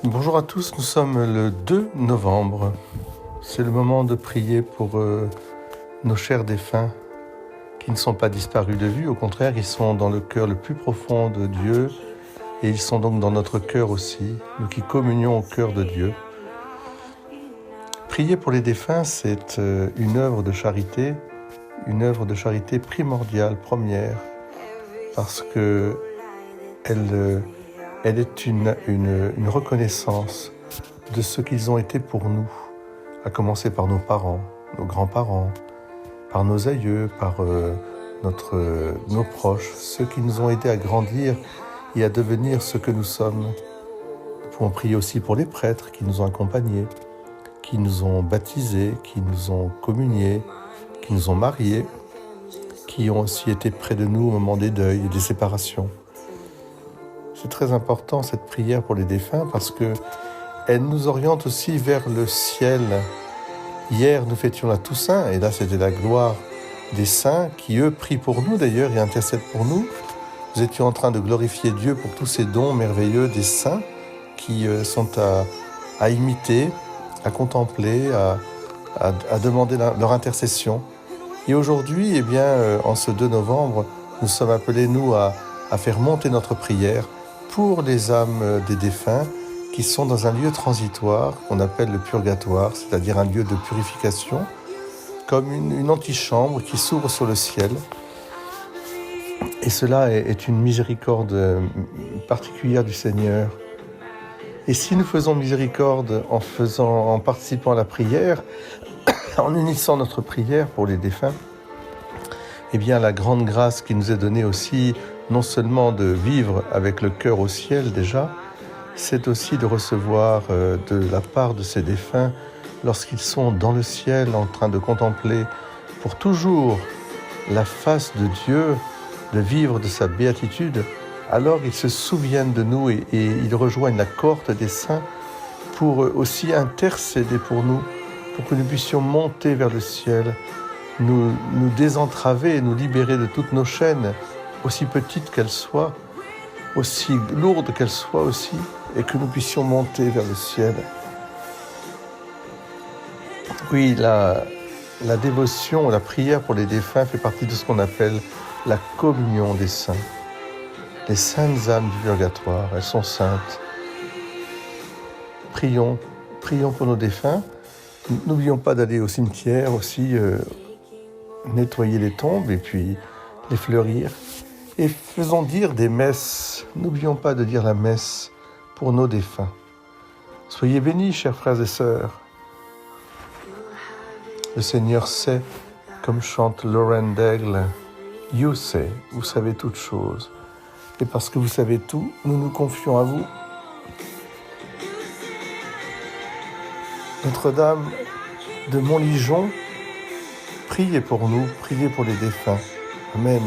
Bonjour à tous, nous sommes le 2 novembre. C'est le moment de prier pour nos chers défunts qui ne sont pas disparus de vue. Au contraire, ils sont dans le cœur le plus profond de Dieu et ils sont donc dans notre cœur aussi, nous qui communions au cœur de Dieu. Prier pour les défunts, c'est une œuvre de charité primordiale, première, parce que elle est une reconnaissance de ce qu'ils ont été pour nous, à commencer par nos parents, nos grands-parents, par nos aïeux, par nos proches, ceux qui nous ont aidés à grandir et à devenir ce que nous sommes. Nous pouvons prier aussi pour les prêtres qui nous ont accompagnés, qui nous ont baptisés, qui nous ont communiés, qui nous ont mariés, qui ont aussi été près de nous au moment des deuils et des séparations. C'est très important cette prière pour les défunts parce qu'elle nous oriente aussi vers le ciel. Hier, nous fêtions la Toussaint et là, c'était la gloire des saints qui, eux, prient pour nous d'ailleurs et intercèdent pour nous. Nous étions en train de glorifier Dieu pour tous ces dons merveilleux des saints qui sont à imiter, à contempler, à demander leur intercession. Et aujourd'hui, en ce 2 novembre, nous sommes appelés, nous, à faire monter notre prière pour les âmes des défunts qui sont dans un lieu transitoire qu'on appelle le purgatoire, c'est-à-dire un lieu de purification, comme une antichambre qui s'ouvre sur le ciel. Et cela est une miséricorde particulière du Seigneur. Et si nous faisons miséricorde en participant à la prière, en unissant notre prière pour les défunts, la grande grâce qui nous est donnée aussi, non seulement de vivre avec le cœur au ciel déjà, c'est aussi de recevoir de la part de ces défunts, lorsqu'ils sont dans le ciel en train de contempler pour toujours la face de Dieu, de vivre de sa béatitude, alors ils se souviennent de nous et ils rejoignent la cohorte des saints pour aussi intercéder pour nous, pour que nous puissions monter vers le ciel, nous désentraver et nous libérer de toutes nos chaînes, aussi petites qu'elles soient, aussi lourdes qu'elles soient aussi, et que nous puissions monter vers le ciel. Oui, la dévotion, la prière pour les défunts fait partie de ce qu'on appelle la communion des saints. Les saintes âmes du purgatoire, elles sont saintes. Prions pour nos défunts. N'oublions pas d'aller au cimetière aussi, nettoyer les tombes et puis les fleurir. Et faisons dire des messes. N'oublions pas de dire la messe pour nos défunts. Soyez bénis, chers frères et sœurs. Le Seigneur sait, comme chante Lauren Daigle, « You say », vous savez toutes choses. Et parce que vous savez tout, nous nous confions à vous. Notre-Dame de Montligeon, priez pour nous, priez pour les défunts. Amen.